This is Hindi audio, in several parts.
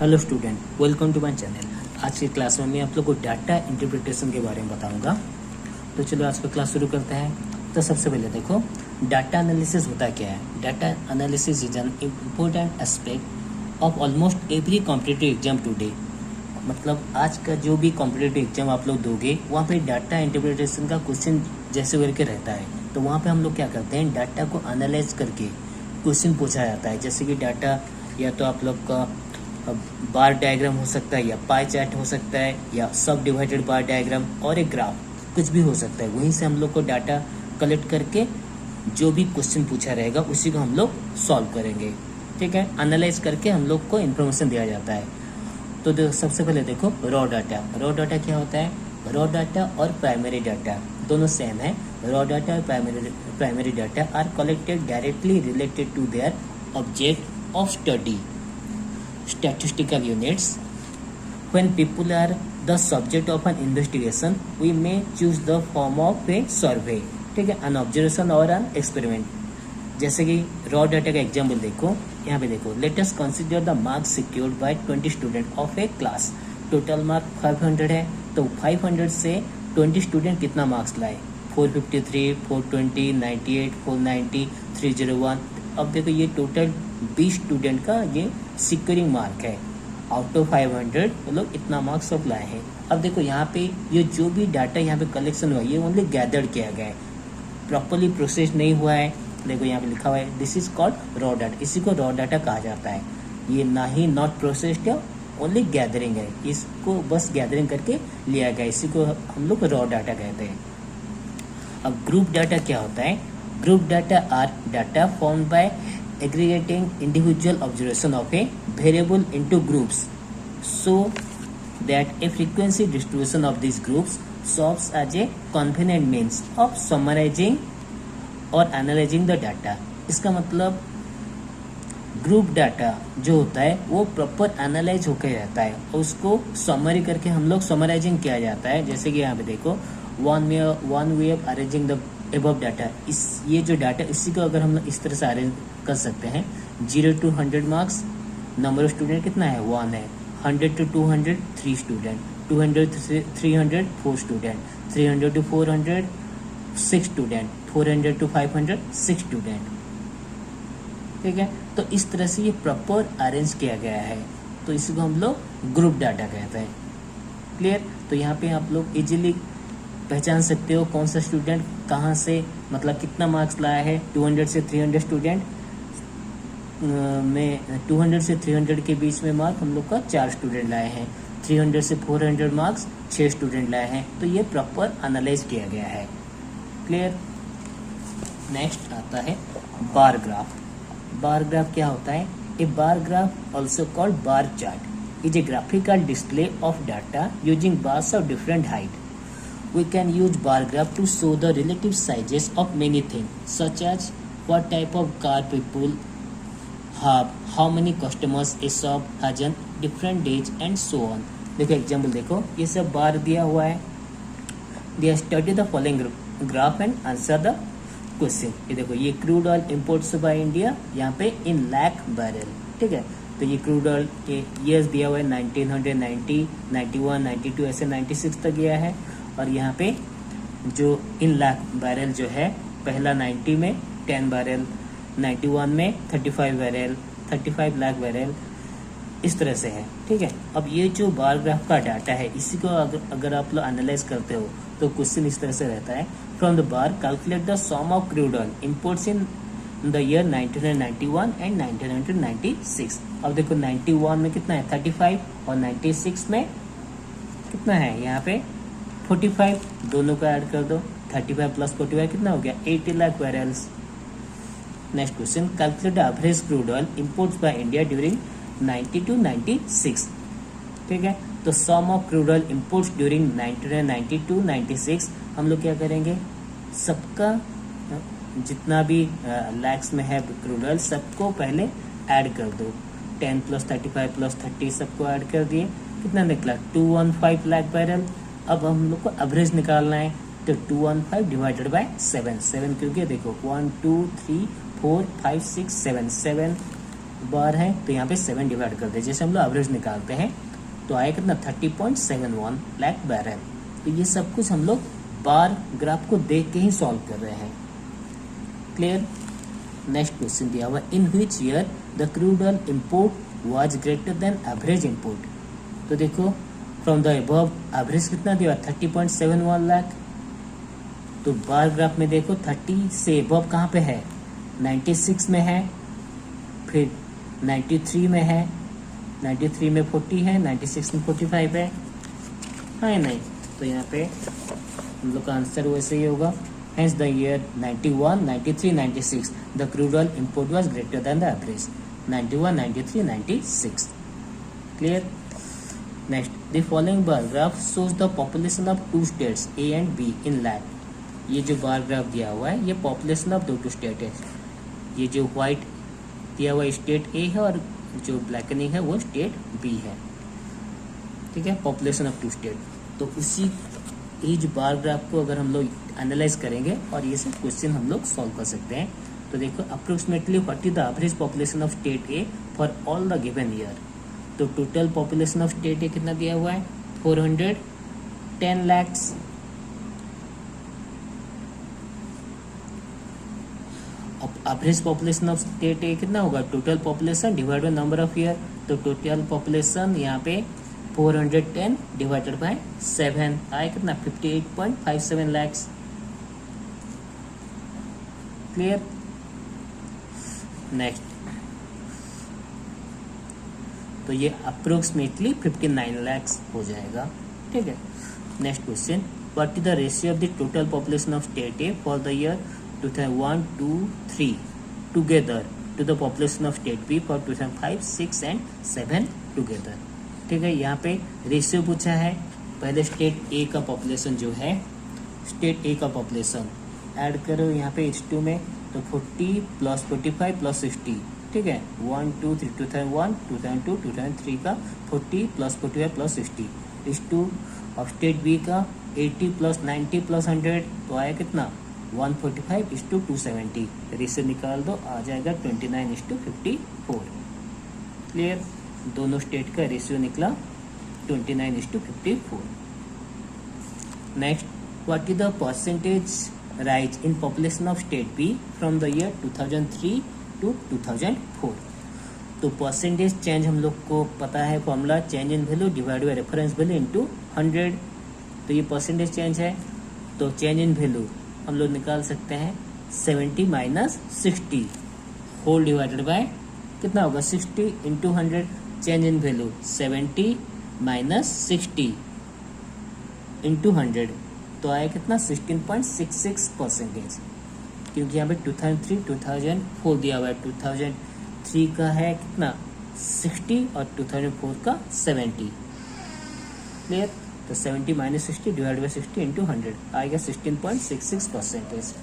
Hello student, welcome to my channel. आज की क्लास में मैं आप लोग को डाटा इंटरप्रिटेशन के बारे में बताऊंगा। तो चलो आज का क्लास शुरू करते हैं। तो सबसे पहले देखो, डाटा एनालिसिस होता क्या है। Data analysis is an important aspect of almost every competitive exam today. मतलब आज का जो भी कॉम्पिटिटिव एग्जाम आप लोग दोगे वहाँ पे डाटा इंटरप्रिटेशन का क्वेश्चन जैसे करके रहता है। तो वहाँ पे हम लोग क्या करते हैं, डाटा को एनालाइज करके क्वेश्चन पूछा जाता है। जैसे कि डाटा या तो आप लोग का बार डायग्राम हो सकता है, या पाई चार्ट हो सकता है, या सब डिवाइडेड बार डायग्राम और एक ग्राफ, कुछ भी हो सकता है। वहीं से हम लोग को डाटा कलेक्ट करके जो भी क्वेश्चन पूछा रहेगा उसी को हम लोग सॉल्व करेंगे। ठीक है, एनालाइज करके हम लोग को इन्फॉर्मेशन दिया जाता है। तो सबसे पहले देखो रॉ डाटा। रॉ डाटा क्या होता है? रॉ डाटा और प्राइमरी डाटा दोनों सेम है। रॉ डाटा और primary data are collected directly related to their object of study statistical units. When people are the subject of an investigation, we may choose the form of a survey, ठीक है, an observation or an experiment. जैसे कि रॉ डाटा का एग्जाम्पल देखो, यहाँ पे देखो, let us consider the marks secured by 20 student of A class. Total mark 500 है, तो 500 से 20 स्टूडेंट कितना मार्क्स लाए? 453, 420, 98, 490, 301। अब देखो ये टोटल 20 स्टूडेंट का ये सिक्योरिंग मार्क है। आउट ऑफ 500 वो लोग इतना मार्क्स सब लाए हैं। अब देखो यहाँ पे ये जो भी डाटा यहाँ पे कलेक्शन हुआ ये ओनली गैदर्ड किया गया है, प्रॉपरली प्रोसेस नहीं हुआ है। देखो यहाँ पे लिखा हुआ है this is called raw data. इसी को रॉ डाटा कहा जाता है। ये ना ही नॉट प्रोसेस्ड है, ओनली गैदरिंग है। इसको बस गैदरिंग करके लिया गया, इसी को हम लोग रॉ डाटा कहते हैं। अब ग्रुप डाटा क्या होता है? Group data are data formed by aggregating individual observation of a variable into groups so that a frequency distribution of these groups serves as a convenient means of summarizing और analyzing the data। इसका मतलब ग्रुप डाटा जो होता है वो प्रॉपर एनालाइज होकर रहता है और उसको समरी करके हम लोग समराइजिंग किया जाता है। जैसे कि यहाँ पे देखो one way of arranging the above data. इस ये जो डाटा इसी को अगर हम लोग इस तरह से अरेंज कर सकते हैं, 0 to 100 marks, number of student कितना है? 1 है। 100 to 200 3 student, 200 to 300 4 student, 300 to 400 6 student, 400 to 500 6 student. ठीक है, तो इस तरह से ये प्रॉपर अरेंज किया गया है, तो इसी को हम लोग ग्रुप डाटा कहते हैं। क्लियर? तो यहाँ पे आप लोग इजीली पहचान सकते हो कौन सा स्टूडेंट कहाँ से मतलब कितना मार्क्स लाया है। 200 से 300 स्टूडेंट में 200 से 300 के बीच में मार्क हम लोग का 4 स्टूडेंट लाए हैं। 300 से 400 मार्क्स 6 स्टूडेंट लाए हैं। तो ये प्रॉपर एनालाइज किया गया है। क्लियर? नेक्स्ट आता है बार ग्राफ। बार ग्राफ क्या होता है? A bar graph also called bar chart is a graphical display of data using bars of different height. We can use bar graph to show the relative sizes of many things, such as what type of car people have, how many customers a shop has on different days, and so on. देखो एग्जाम्पल देखो, ये सब बार दिया हुआ है। दिया study the following graph and answer the question. ये देखो ये crude oil imports by India, यहाँ पे इन लाख बैरल। ठीक है, तो ये क्रूड ऑयल के ईयर्स दिया हुआ है 1990, 91, 92 ऐसे 96 तक गया है। और यहाँ पे जो इन लाख बैरल जो है, पहला 90 में 10 बैरल, 91 में 35 बैरल, 35 लाख बैरल, इस तरह से है। ठीक है, अब ये जो बार ग्राफ का डाटा है इसी को अगर आप लोग एनालाइज करते हो तो क्वेश्चन इस तरह से रहता है, from the bar calculate the sum of crude oil imports in the year 1991 and 1996। अब देखो 91 में कितना है? 35, और 96 में कितना है? यहाँ पे 45, दोनों का ऐड कर दो। 35 प्लस 45 कितना हो गया? 80 lakh barrels. Next question, calculate the average crude oil imports by India during 90 to 96। ठीक है, तो sum of crude oil imports during 1990 to 96 हम लोग क्या करेंगे, सबका जितना भी लैक्स में है क्रूड ऑयल सबको पहले ऐड कर दो। 10 प्लस 35 प्लस 30 सबको ऐड कर दिए, कितना निकला? 215 लाख बैरल। अब हम लोग को एवरेज निकालना है, तो 215 डिवाइडेड बाय 7 क्योंकि देखो 1 2 3 4 5 6 7 बार है तो यहाँ पे 7 डिवाइड कर दे, जैसे हम लोग एवरेज निकालते हैं तो आए कितना 30.71 लाख बैरल। तो ये सब कुछ हम लोग बार ग्राफ को देख के ही सॉल्व कर रहे हैं। क्लियर। नेक्स्ट क्वेश्चन दिया हुआ, in which year the crude oil import was greater than average import. तो देखो फ्रॉम द अबव एवरेज कितना दिया 30.71 लाख, तो बार ग्राफ में देखो 30 से अबव कहाँ पे है, 96 में है, फिर 93 में है, 93 में 40 है, 96 में 45 है नहीं, तो यहाँ पे हम लोग का आंसर वैसे ही होगा। Hence the year 91, 93, 96 the crude oil import was greater than the average 91, 93, 96. Clear? Next, the following bar graph shows the population of two states A and B in lakh. ये जो बार ग्राफ दिया हुआ है ये पॉपुलेशन ऑफ दो स्टेट है। ये जो व्हाइट दिया हुआ स्टेट ए है और जो ब्लैकनिंग है वो स्टेट बी है। ठीक है, पॉपुलेशन ऑफ टू स्टेट। तो उसी एज बार ग्राफ को अगर हम लोग एनालाइज करेंगे और ये सब क्वेश्चन हम लोग सॉल्व कर सकते हैं। तो देखो approximately what is the average population of state A for all the given year. तो total population of state A कितना दिया हुआ है 410 lakhs. Average population of state A कितना होगा, total population divide by number of year. तो टोटल पॉपुलेशन यहाँ पे 410 डिवाइडेड बाय 7 आए कितना 58.57 लैक्स। क्लियर। नेक्स्ट, तो ये अप्रोक्सीमेटली 59 लैक्स हो जाएगा। ठीक है। Next question, what is the ratio of the total population of state A for the year 2001, 2, 3 together to the population of state B for 2005, 6 and 7 together. ठीक है, यहाँ पे रेशियो पूछा है। पहले स्टेट ए का पॉपुलेशन जो है, स्टेट ए का पॉपुलेशन ऐड करो यहाँ पे H2 में, तो 40 प्लस 45 प्लस 60। ठीक है, 1, 2, 3 2001, 2002, 2003 का 40 प्लस 45 प्लस 60। H2 और स्टेट बी का 80 प्लस 90 प्लस 100 तो आया कितना 145:270। रेशियो निकाल दो, आ जाएगा 29:54। क्लियर। दोनों स्टेट का रेशियो निकला 29:54। Next, what is the percentage rise in population of state B from the year 2003 to 2004। तो परसेंटेज चेंज हम लोग को पता है formula, change in value divide by reference value into 100। तो ये परसेंटेज चेंज है, तो चेंज इन वैल्यू हम लोग निकाल सकते हैं 70 माइनस 60 होल डिवाइडेड बाय कितना होगा 60 into 100। Change in value 70 minus 60 into 100 तो आया कितना 16.66%। क्योंकि यहाँ पे 2003, 2004 दिया हुआ है। 2003 का है कितना 60 और 2004 का 70। क्लियर। तो 70 माइनस 60 डिवाइड बाई 60 इंटू 100 आएगा 16.66%।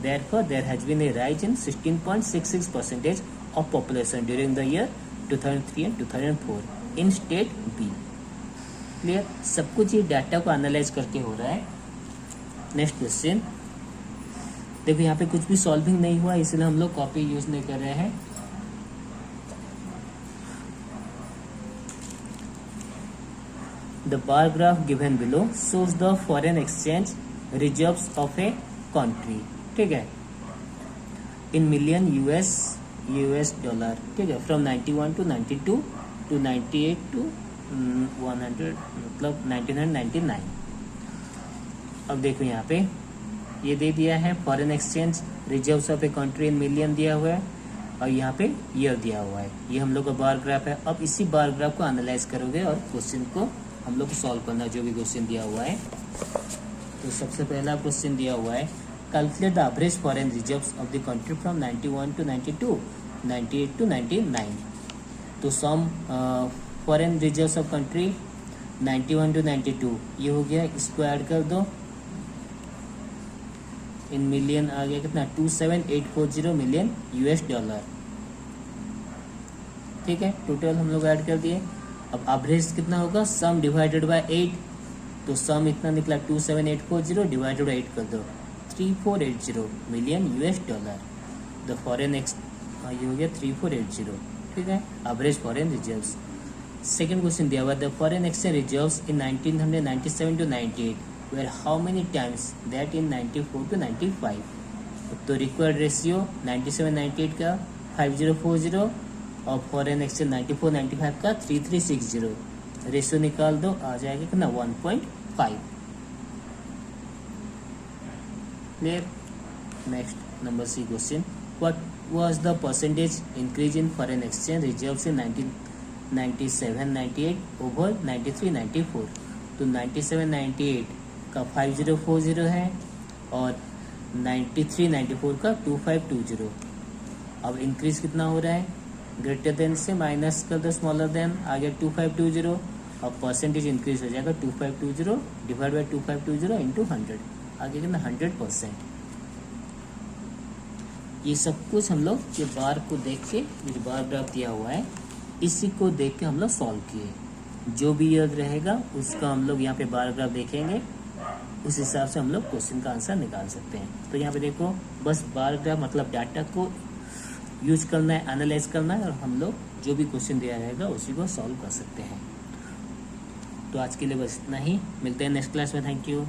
Therefore, there has been a rise in 16.66% of population during the year 2003 and 2004 in state B. Clear. सब कुछ ये डाटा को एनालाइज करके हो रहा है। नेक्स्ट क्वेश्चन देखो, यहाँ पे कुछ भी सॉल्विंग नहीं हुआ इसलिए हम लोग कॉपी यूज नहीं कर रहे हैं। The bar graph given below shows the foreign exchange reserves of a country। ठीक है, इन मिलियन यूएस डॉलर। ठीक है, फ्रॉम 91 टू 92 टू 98 टू 100 मतलब 1999। अब देखो यहाँ पे ये दे दिया है foreign exchange reserves of a country in million दिया हुआ है और यहाँ पे ईयर दिया हुआ है। ये हम लोग का बार ग्राफ है। अब इसी बार ग्राफ को एनालाइज करोगे और क्वेश्चन को हम लोग को सॉल्व करना, जो भी क्वेश्चन दिया हुआ है। तो सबसे पहला क्वेश्चन दिया हुआ है, calculate the average foreign reserves of the country from 91 to 92, 98 to 99। तो sum foreign reserves of country 91 to 92 ये हो गया, इसको ऐड कर दो। इन मिलियन आ गया कितना 27840 मिलियन यूएस डॉलर। ठीक है, टोटल हम लोग ऐड कर दिए। अब एवरेज कितना होगा, सम डिवाइडेड बाय 8। तो सम इतना निकला 27840 डिवाइडेड बाय 8 कर दो 3480 million US dollar. The foreign ये हो गया 3480। ठीक है, average foreign reserves. Second question दिया हुआ the foreign exchange reserves in 1997 to 98 where how many times that in 94 to 95। तो रिक्वायर्ड रेशियो 97-98 का 5040 और फॉरेन एक्सचेंज 94-95 का 3360। रेशियो निकाल दो, आ जाएगा कितना 1.5। Clear. Next number C question, what was the percentage increase in foreign exchange reserves in 1997-98 over 93-94। तो 97-98 का 5040 है और 93-94 का 2520। अब इंक्रीज कितना हो रहा है, ग्रेटर देन से माइनस कर दो, स्मॉलर देन आ गया 2520 और परसेंटेज इंक्रीज हो जाएगा 2520 डिवाइड बाई 2520 इंटू 100, आगे कितना 100%। ये सब कुछ हम लोग ये बार को देख के, जो बार ग्राफ दिया हुआ है इसी को देख के हम लोग सॉल्व किए। जो भी याद रहेगा उसका हम लोग यहाँ पे बार ग्राफ देखेंगे, उस हिसाब से हम लोग क्वेश्चन का आंसर निकाल सकते हैं। तो यहाँ पे देखो बस बार ग्राफ मतलब डाटा को यूज करना है, एनालाइज करना है और हम लोग जो भी क्वेश्चन दिया रहेगा उसी को सॉल्व कर सकते हैं। तो आज के लिए बस इतना ही, मिलते हैं नेक्स्ट क्लास में। Thank you.